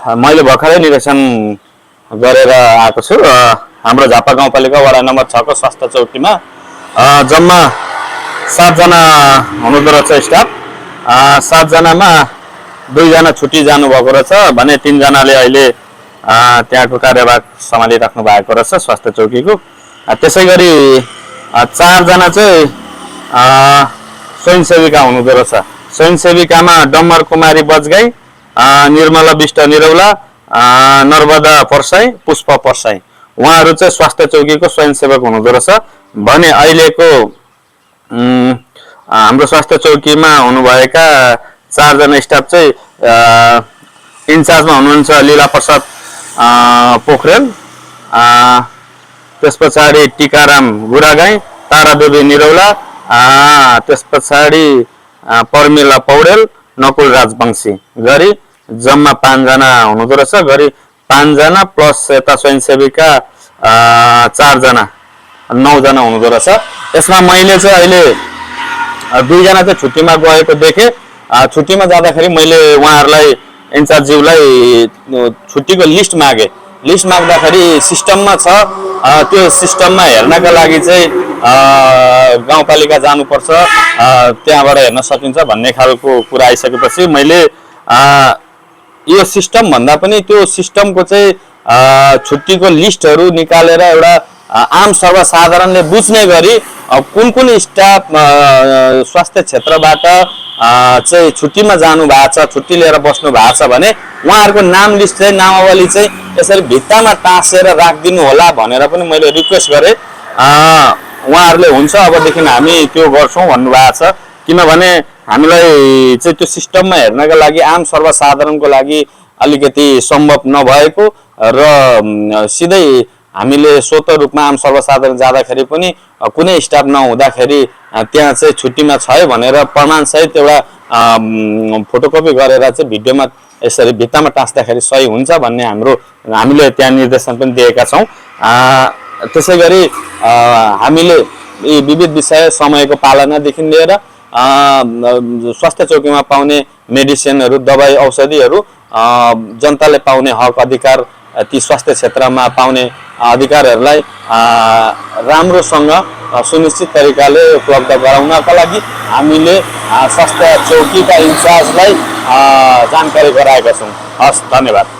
मैले भर्खरै निरीक्षण गरेर आएको छु। हाम्रो झापा गाउँपालिका वडा नम्बर 6 को स्वास्थ्य चौकीमा जम्मा 7 जना हुनुहुँदो रहेछ स्टाफ। 7 जनामा 2 जना छुट्टी जानुभएको रहेछ भने 3 जनाले अहिले त्यहाँको कार्यभार सम्हालिराख्नु भएको रहेछ स्वास्थ्य चौकीको। त्यसैगरी 4 जना चाहिँ स्वयंसेविका हुनुहुँदो रहेछ। स्वयंसेविकामा डम्बर कुमारी बजगाई, निर्मला विष्ट निरौला, नर्मदा पर्साई, पुष्प पर्साई, उहाँहरू चाहिँ स्वास्थ्य चौकीको स्वयंसेवक हुनुहुँदो रहेछ भने अहिलेको हाम्रो स्वास्थ्य चौकीमा हुनुभएका 4 जना स्टाफ चाहिँ इन्चार्जमा हुनुहुन्छ लीला प्रसाद पोखरेल, त्यस पछाडि टीकाराम गुरागाई, तारादेवी निरौला, त्यस पछाडि पर्मिला पौडेल, नकुल राजवंशी गरी जम्मा 5 जना हुनुहुँदो रहेछ। गरी 5 जना प्लस यता स्वयंसेविका 4 जना 9 जना हुनुहुँदो रहेछ। यसमा मैले चाहिँ अहिले 2 जना चाहिँ छुट्टीमा गएको देखेँ। छुट्टीमा जाँदाखेरि मैले उहाँहरूलाई इन्चार्जज्यूलाई छुट्टीको लिस्ट मागेँ। लिस्ट माग्दाखेरि सिस्टममा छ, त्यो सिस्टममा हेर्नका लागि चाहिँ गाउँपालिका जानुपर्छ, त्यहाँबाट हेर्न सकिन्छ भन्ने खालको कुरा आइसकेपछि मैले यो सिस्टम भन्दा पनि त्यो सिस्टमको चाहिँ छुट्टीको लिस्टहरू निकालेर एउटा आम सर्वसाधारणले बुझ्ने गरी कुन कुन स्टाफ स्वास्थ्य क्षेत्रबाट चाहिँ छुट्टीमा जानु भएको छ, छुट्टी लिएर बस्नु भएको छ भने उहाँहरूको नाम लिस्ट चाहिँ नामावली चाहिँ यसरी भित्तामा टाँसेर राखिदिनु होला भनेर पनि मैले रिक्वेस्ट गरेँ। उहाँहरूले हुन्छ अबदेखि हामी त्यो गर्छौँ भन्नुभएको छ। किनभने हामीलाई चाहिँ त्यो सिस्टममा हेर्नका लागि आम सर्वसाधारणको लागि अलिकति सम्भव नभएको र सिधै हामीले स्वत रूपमा आम सर्वसाधारण जाँदाखेरि पनि कुनै स्टाफ नहुँदाखेरि त्यहाँ चाहिँ छुट्टीमा छ है भनेर प्रमाणसहित एउटा फोटोकपी गरेर चाहिँ भिडियोमा यसरी भित्तामा टाँस्दाखेरि सही हुन्छ भन्ने हामीले त्यहाँ निर्देशन पनि दिएका छौँ। त्यसै गरी हामीले यी विविध विषय समयको पालनादेखि लिएर स्वास्थ्य चौकीमा पाउने मेडिसिनहरू, दबाई औषधिहरू, जनताले पाउने हक अधिकार, ती स्वास्थ्य क्षेत्रमा पाउने अधिकारहरूलाई राम्रोसँग सुनिश्चित तरिकाले उपलब्ध गराउनका लागि हामीले स्वास्थ्य चौकीका इन्चार्जलाई जानकारी गराएका छौँ। हस्, धन्यवाद।